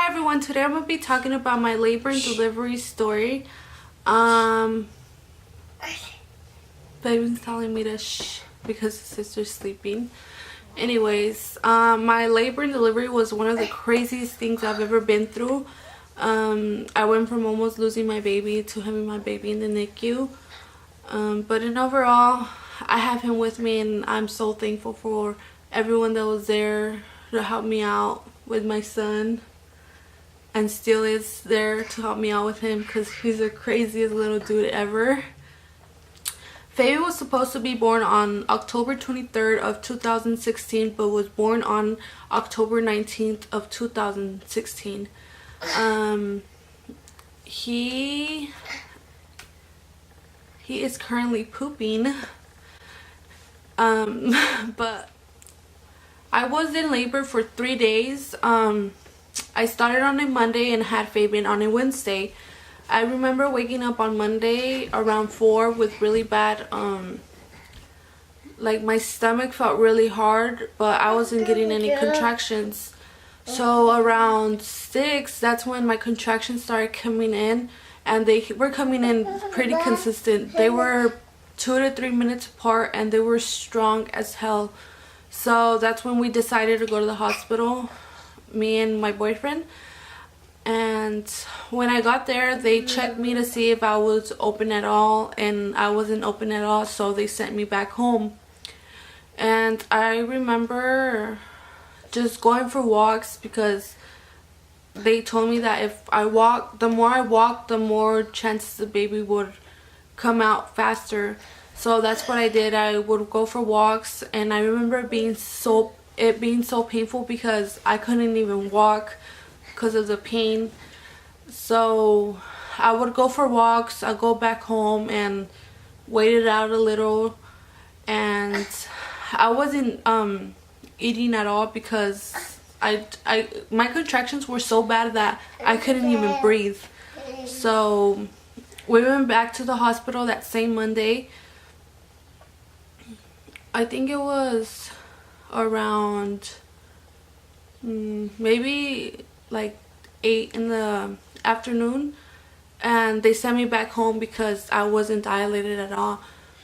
Hi everyone, today I'm going to be talking about my labor and delivery story. Baby's telling me to shh because his sister's sleeping. Anyways, my labor and delivery was one of the craziest things I've ever been through. I went from almost losing my baby to having my baby in the NICU. But in overall, I have him with me and I'm so thankful for everyone that was there to help me out with my son. And still is there to help me out with him because he's the craziest little dude ever. Faye was supposed to be born on October 23rd of 2016, but was born on October 19th of 2016. He is currently pooping. But I was in labor for 3 days. I started on a Monday and had Fabian on a Wednesday. I remember waking up on Monday around 4 with really bad, like my stomach felt really hard, but I wasn't getting any contractions. So around 6, that's when my contractions started coming in, and they were coming in pretty consistent. They were 2 to 3 minutes apart and they were strong as hell. So that's when we decided to go to the hospital, me and my boyfriend. And when I got there, they checked me to see if I was open at all, and I wasn't open at all, so they sent me back home. And I remember just going for walks because they told me that if I walk, the more I walk, the more chances the baby would come out faster. So that's what I did. I would go for walks, and I remember it being so painful because I couldn't even walk because of the pain. So I would go for walks, I'd go back home and wait it out a little, and I wasn't eating at all because my contractions were so bad that I couldn't even breathe. So we went back to the hospital that same Monday. I think it was around maybe like 8 in the afternoon, and they sent me back home because I wasn't dilated at all.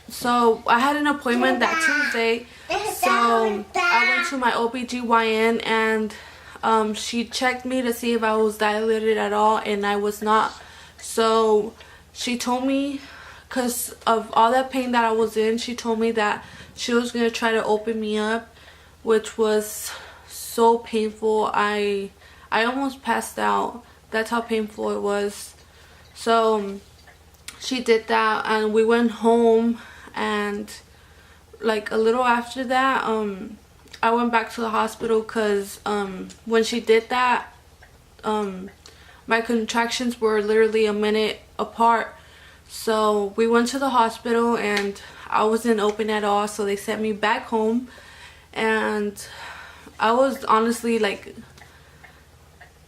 So I had an appointment that Tuesday, so I went to my OBGYN, and she checked me to see if I was dilated at all, and I was not. So she told me, because of all that pain that I was in, she told me that she was going to try to open me up, which was so painful. I almost passed out. That's how painful it was. So she did that, and we went home, and like a little after that, I went back to the hospital because when she did that, my contractions were literally a minute apart. So we went to the hospital and I wasn't open at all, so they sent me back home. And I was honestly like,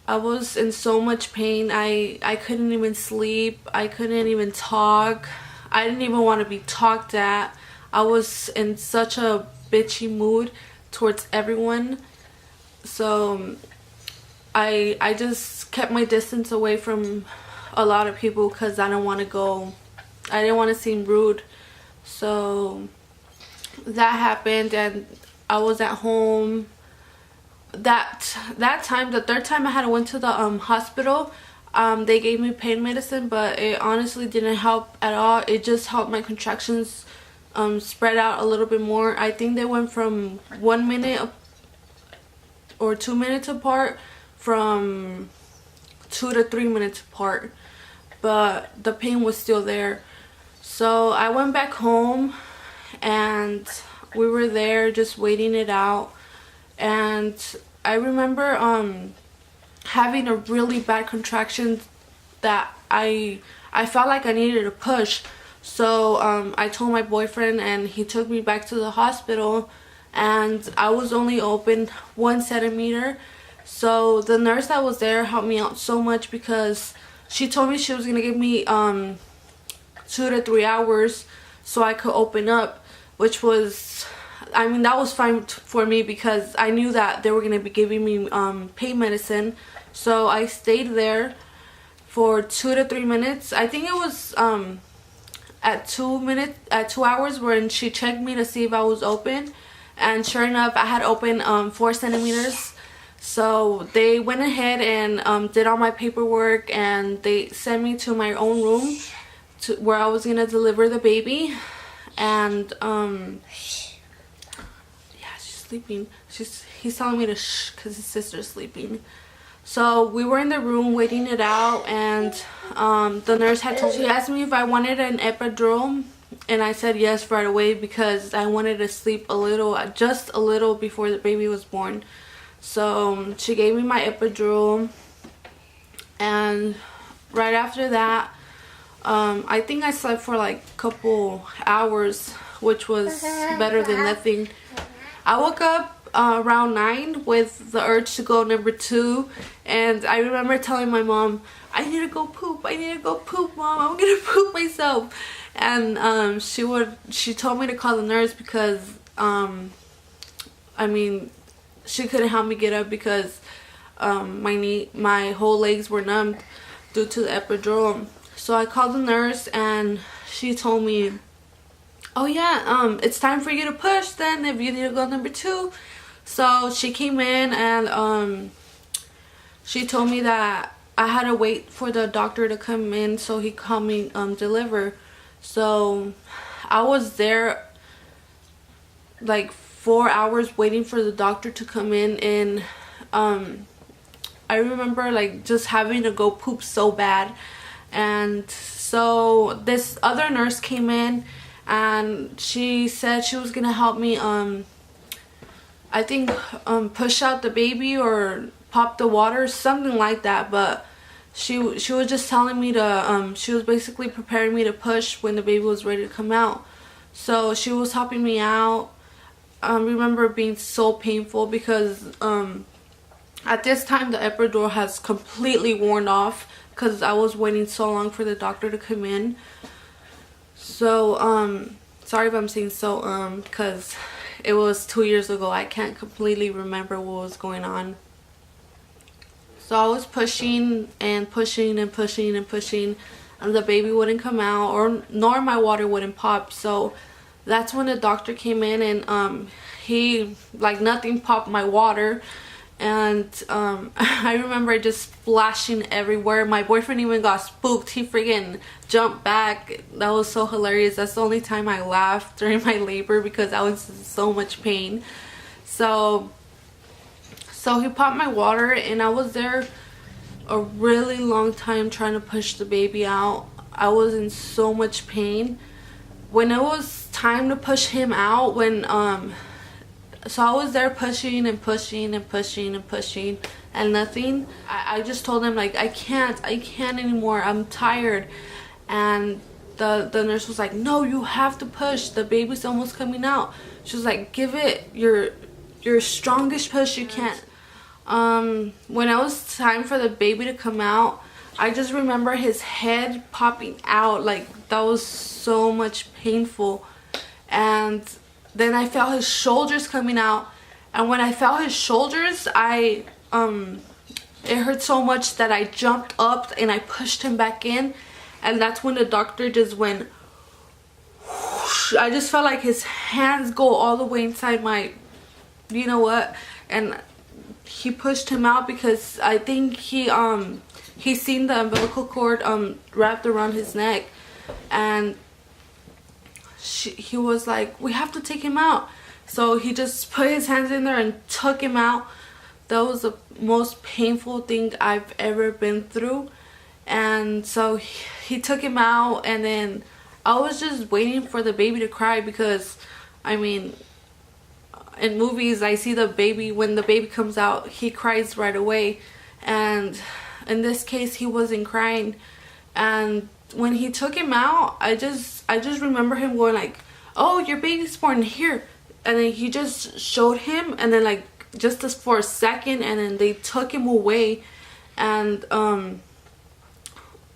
I was in so much pain. I couldn't even sleep. I couldn't even talk. I didn't even want to be talked at. I was in such a bitchy mood towards everyone. So I just kept my distance away from a lot of people because I didn't want to seem rude. So that happened, and I was at home. That time, the third time I had went to the hospital, they gave me pain medicine, but it honestly didn't help at all. It just helped my contractions spread out a little bit more. I think they went from 1 minute or 2 minutes apart from 2 to 3 minutes apart, but the pain was still there. So I went back home, and we were there just waiting it out. And I remember having a really bad contraction that I felt like I needed a push. So I told my boyfriend, and he took me back to the hospital, and I was only open 1 centimeter. So the nurse that was there helped me out so much because she told me she was gonna give me 2 to 3 hours so I could open up, which was, I mean, that was fine for me because I knew that they were going to be giving me pain medicine. So I stayed there for 2 to 3 minutes. I think it was at 2 hours when she checked me to see if I was open, and sure enough I had open 4 centimeters. So they went ahead and did all my paperwork, and they sent me to my own room where I was gonna deliver the baby. And yeah, she's sleeping. He's telling me to shh because his sister's sleeping. So we were in the room waiting it out, and the nurse she asked me if I wanted an epidural, and I said yes right away because I wanted to sleep a little, just a little, before the baby was born. So she gave me my epidural, and right after that, I think I slept for like a couple hours, which was better than nothing. I woke up around 9 with the urge to go number 2, and I remember telling my mom, I need to go poop, mom, I'm gonna poop myself. And she told me to call the nurse because I mean, she couldn't help me get up because my whole legs were numbed due to the epidural. So I called the nurse, and she told me, oh yeah, it's time for you to push then if you need to go number 2. So she came in, and she told me that I had to wait for the doctor to come in so he could help me deliver. So I was there like 4 hours waiting for the doctor to come in, and I remember like just having to go poop so bad. And so this other nurse came in, and she said she was gonna help me I think push out the baby or pop the water, something like that. But she was just telling me to she was basically preparing me to push when the baby was ready to come out. So she was helping me out. I remember it being so painful because at this time the epidural has completely worn off because I was waiting so long for the doctor to come in. So sorry if I'm saying so because it was 2 years ago. I can't completely remember what was going on. So I was pushing and pushing and pushing and pushing, and the baby wouldn't come out, nor my water wouldn't pop. So that's when the doctor came in, and he, like nothing, popped my water. And I remember just splashing everywhere. My boyfriend even got spooked. He freaking jumped back. That was so hilarious. That's the only time I laughed during my labor because I was in so much pain. So he popped my water, and I was there a really long time trying to push the baby out. I was in so much pain. When it was time to push him out, so I was there pushing and pushing and pushing and pushing, and nothing. I just told him like, I can't anymore, I'm tired. And the nurse was like, no, you have to push, the baby's almost coming out. She was like, give it your strongest push you can. When it was time for the baby to come out, I just remember his head popping out. Like, that was so much painful. And then I felt his shoulders coming out, and when I felt his shoulders, it hurt so much that I jumped up and I pushed him back in. And that's when the doctor just went whoosh. I just felt like his hands go all the way inside my, you know what, and he pushed him out because I think he seen the umbilical cord wrapped around his neck, and he was like, we have to take him out. So he just put his hands in there and took him out. That was the most painful thing I've ever been through. And so he took him out, and then I was just waiting for the baby to cry because, I mean, in movies I see the baby, when the baby comes out, he cries right away. And in this case, he wasn't crying. And when he took him out, I just remember him going like, oh, your baby's born here. And then he just showed him, and then like just for a second, and then they took him away. And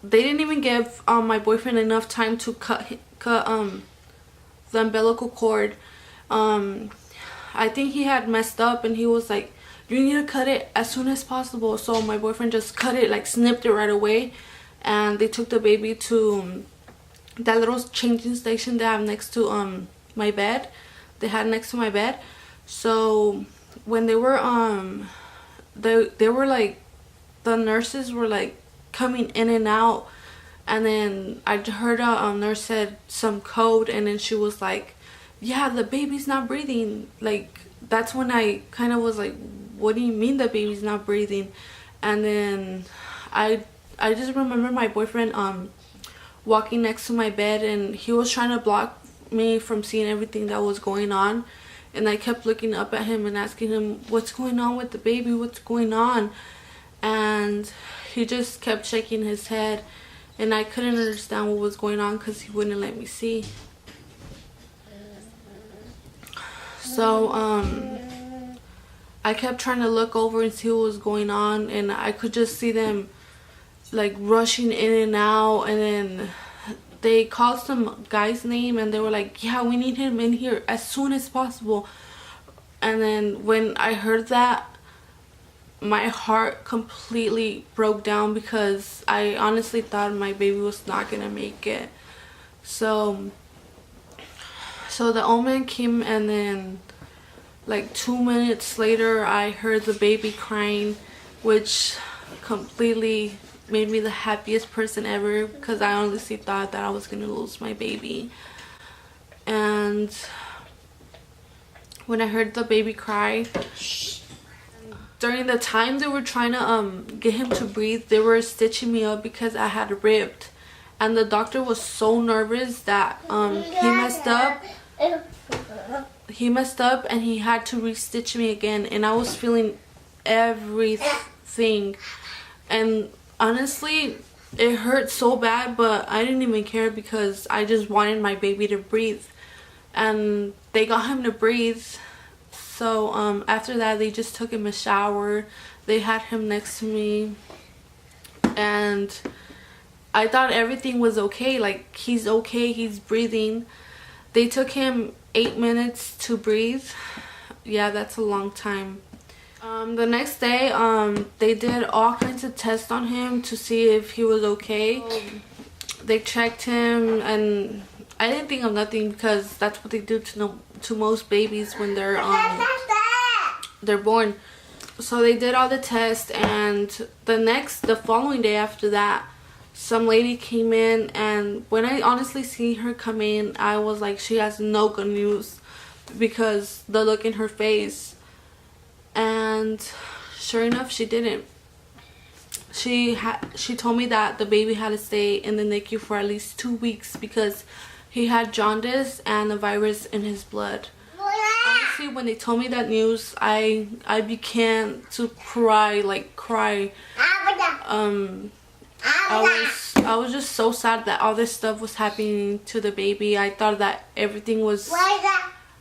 they didn't even give my boyfriend enough time to cut the umbilical cord. I think he had messed up, and he was like, you need to cut it as soon as possible. So my boyfriend just cut it, like snipped it right away, and they took the baby to that little changing station they have next to my bed. They had next to my bed. So when they were they were like, the nurses were like coming in and out, and then I heard a nurse said some code, and then she was like, yeah, the baby's not breathing. Like, that's when I kind of was like, what do you mean the baby's not breathing? And then I just remember my boyfriend walking next to my bed, and he was trying to block me from seeing everything that was going on. And I kept looking up at him and asking him, what's going on with the baby? What's going on? And he just kept shaking his head, and I couldn't understand what was going on because he wouldn't let me see. So I kept trying to look over and see what was going on, and I could just see them like rushing in and out. And then they called some guy's name, and they were like, yeah, we need him in here as soon as possible. And then when I heard that, my heart completely broke down, because I honestly thought my baby was not gonna make it. So the old man came, and then like 2 minutes later I heard the baby crying, which completely made me the happiest person ever, because I honestly thought that I was gonna lose my baby. And when I heard the baby cry, during the time they were trying to get him to breathe, they were stitching me up because I had ripped, and the doctor was so nervous that he messed up and he had to re-stitch me again. And I was feeling everything, and honestly it hurt so bad, but I didn't even care because I just wanted my baby to breathe. And they got him to breathe. So after that, they just took him a shower. They had him next to me, and I thought everything was okay. Like, he's okay, he's breathing. They took him 8 minutes to breathe. Yeah, that's a long time. The next day, they did all kinds of tests on him to see if he was okay. They checked him, and I didn't think of nothing, because that's what they do to most babies when they're born. So they did all the tests, and the following day after that, some lady came in, and when I honestly see her come in, I was like, she has no good news, because the look in her face. And sure enough, she didn't. She told me that the baby had to stay in the NICU for at least 2 weeks because he had jaundice and a virus in his blood. Honestly, when they told me that news, I began to cry, like cry. I was just so sad that all this stuff was happening to the baby. I thought that everything was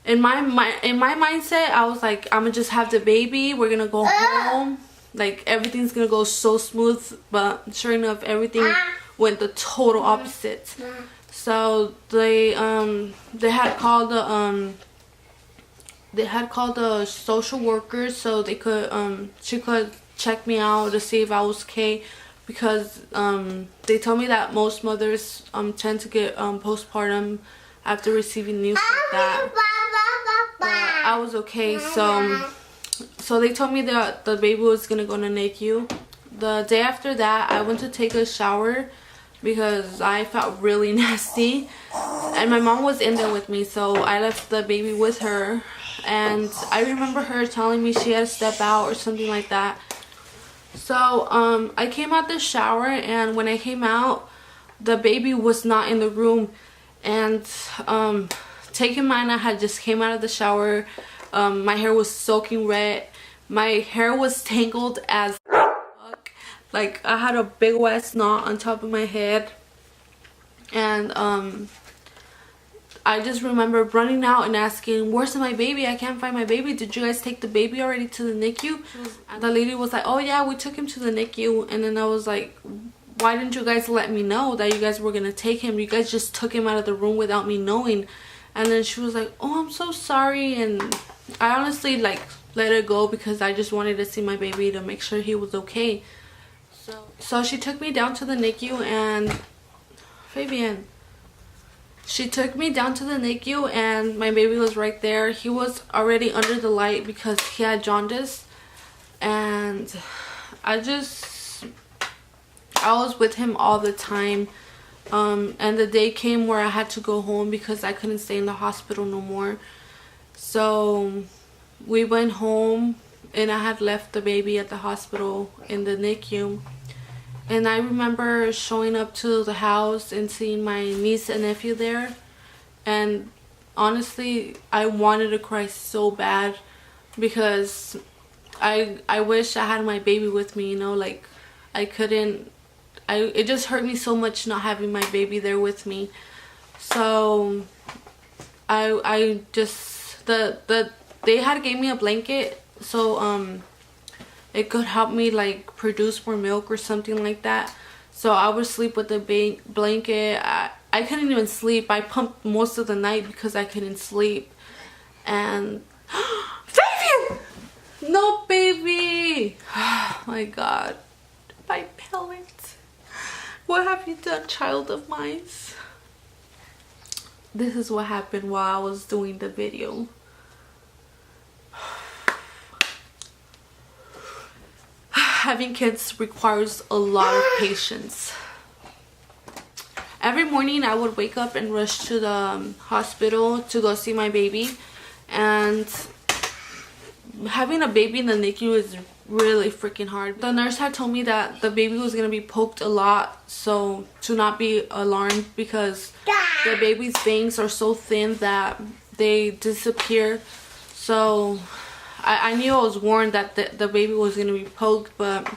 in my mindset. I was like, I'm gonna just have the baby, we're gonna go home, like everything's gonna go so smooth. But sure enough, everything went the total opposite. So they had called the social workers so they could she could check me out to see if I was okay, because they told me that most mothers tend to get postpartum after receiving news like that. But I was okay. So they told me that the baby was gonna go to NICU. The day after that, I went to take a shower because I felt really nasty, and my mom was in there with me, so I left the baby with her. And I remember her telling me she had to step out or something like that. So I came out the shower, and when I came out, the baby was not in the room. And take in mind, I had just came out of the shower. My hair was soaking wet. My hair was tangled as fuck. Like, I had a big wet knot on top of my head. And I just remember running out and asking, where's my baby? I can't find my baby. Did you guys take the baby already to the NICU? And the lady was like, oh yeah, we took him to the NICU. And then I was like, why didn't you guys let me know that you guys were gonna take him? You guys just took him out of the room without me knowing. And then she was like, oh, I'm so sorry. And I honestly, like, let it go because I just wanted to see my baby to make sure he was okay. So she took me down to the NICU and Fabian. She took me down to the NICU and my baby was right there. He was already under the light because he had jaundice, and I was with him all the time. And the day came where I had to go home because I couldn't stay in the hospital no more. So we went home and I had left the baby at the hospital in the NICU. And I remember showing up to the house and seeing my niece and nephew there. And honestly, I wanted to cry so bad because I wish I had my baby with me, you know, like I couldn't. It just hurt me so much not having my baby there with me. So I just they had gave me a blanket so it could help me like produce more milk or something like that. So I would sleep with the blanket. I couldn't even sleep. I pumped most of the night because I couldn't sleep. And baby, no baby. Oh my God, my pellet. What have you done, child of mine? This is what happened while I was doing the video. Having kids requires a lot of patience. Every morning I would wake up and rush to the hospital to go see my baby, and having a baby in the NICU is really freaking hard. The nurse had told me that the baby was gonna be poked a lot, so to not be alarmed because the baby's veins are so thin that they disappear. So I knew I was warned that the baby was gonna be poked, but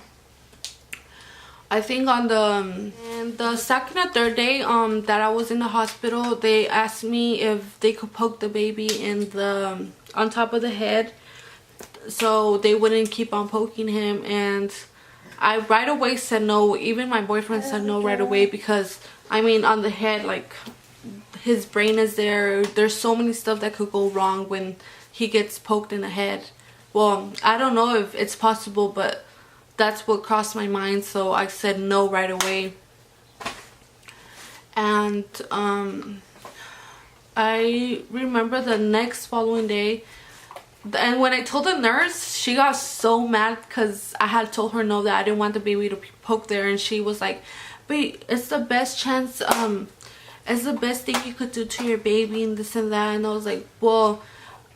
I think on the second or third day that I was in the hospital, they asked me if they could poke the baby in the on top of the head, so they wouldn't keep on poking him. And I right away said no. Even my boyfriend said no right away because I mean, on the head, like his brain is there. There's so many stuff that could go wrong when he gets poked in the head. Well, I don't know if it's possible, but that's what crossed my mind, so I said no right away. And I remember the next following day, and when I told the nurse, she got so mad because I had told her no, that I didn't want the baby to be poked there, and she was like, but it's the best chance, it's the best thing you could do to your baby and this and that. And I was like, well,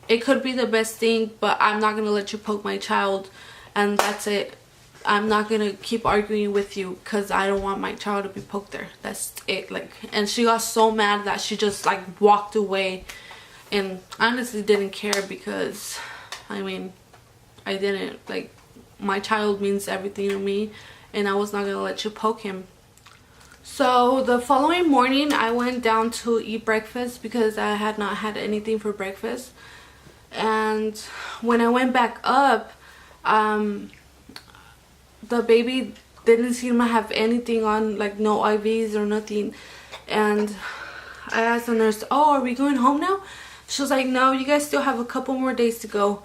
it could be the best thing, but I'm not gonna let you poke my child, and that's it. I'm not gonna keep arguing with you because I don't want my child to be poked there. That's it. Like, and she got so mad that she just like walked away, and honestly didn't care because I mean, I didn't, like, my child means everything to me, and I was not gonna let you poke him. So the following morning I went down to eat breakfast because I had not had anything for breakfast. And when I went back up, the baby didn't seem to have anything on, like no IVs or nothing. And I asked the nurse, oh, are we going home now? She was like, no, you guys still have a couple more days to go.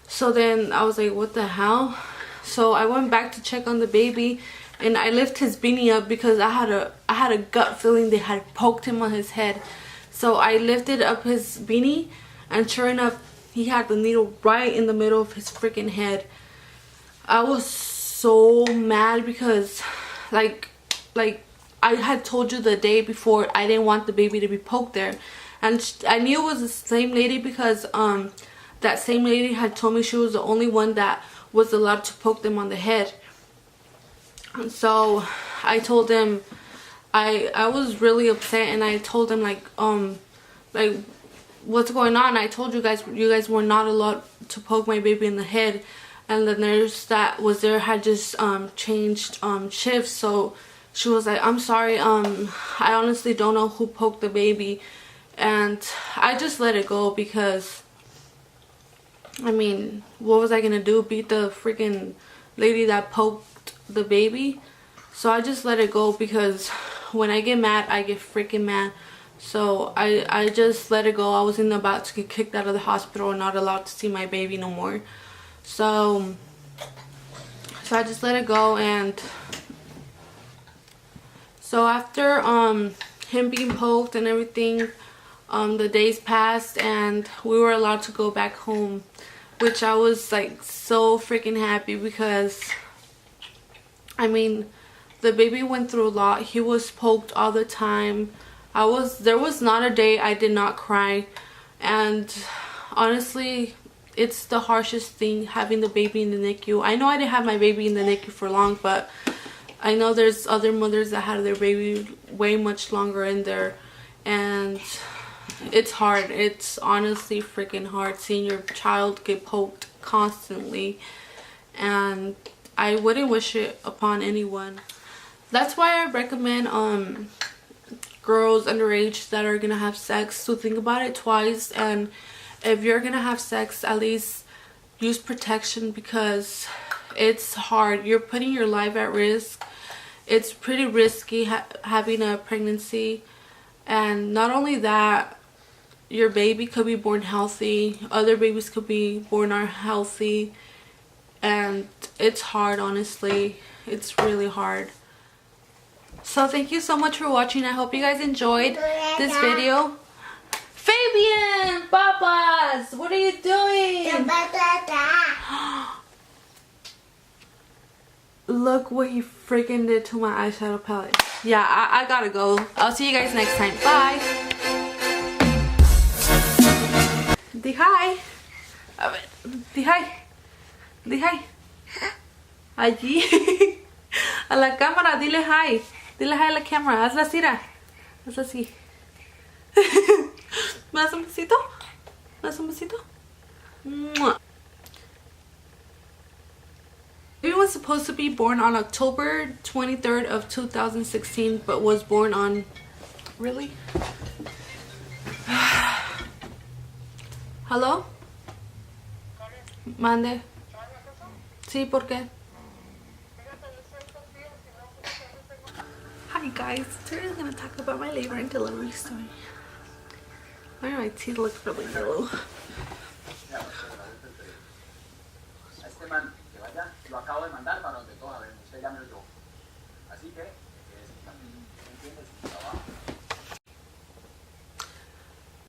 So then I was like, what the hell? So I went back to check on the baby, and I lifted his beanie up because I had a gut feeling they had poked him on his head. So I lifted up his beanie, and sure enough, he had the needle right in the middle of his freaking head. I was so mad because like I had told you the day before I didn't want the baby to be poked there, and I knew it was the same lady because that same lady had told me she was the only one that was allowed to poke them on the head. And so I told them, I was really upset, and I told them like what's going on. I told you guys were not allowed to poke my baby in the head, and the nurse that was there had just changed shifts. So she was like, I'm sorry, I honestly don't know who poked the baby. And I just let it go because I mean, what was I gonna do, beat the freaking lady that poked the baby? So I just let it go because when I get mad, I get freaking mad. So I just let it go. I wasn't about to get kicked out of the hospital and not allowed to see my baby no more. So I just let it go. And so after him being poked and everything, the days passed and we were allowed to go back home, which I was like so freaking happy because I mean, the baby went through a lot. He was poked all the time. There was not a day I did not cry. And honestly, it's the harshest thing having the baby in the NICU. I know I didn't have my baby in the NICU for long, but I know there's other mothers that had their baby way much longer in there, and it's hard. It's honestly freaking hard seeing your child get poked constantly, and I wouldn't wish it upon anyone. That's why I recommend girls underage that are gonna have sex to think about it twice, and if you're gonna have sex, at least use protection, because it's hard. You're putting your life at risk. It's pretty risky having a pregnancy, and not only that, your baby could be born healthy, other babies could be born unhealthy, and it's hard. Honestly, it's really hard. So thank you so much for watching. I hope you guys enjoyed this video. Fabian, Papas, what are you doing? Look what he freaking did to my eyeshadow palette. Yeah, I gotta go. I'll see you guys next time. Bye. Di hi. A ver, di hi. Di hi. Allí. A la cámara, dile hi. Dile hi a la cámara. Hazla así. Hazla así. ¿Me das un besito? ¿Me das un besito? Mwah. Baby was supposed to be born on October 23rd of 2016, but was born on... Really? Hello? Mande. Sí, ¿por qué? Hi guys, today I'm going to talk about my labor and delivery story. Why do my teeth look really yellow? Lo acabo de mandar para donde todos, a ver, usted ya me lo llevó. Así que, si entiendes,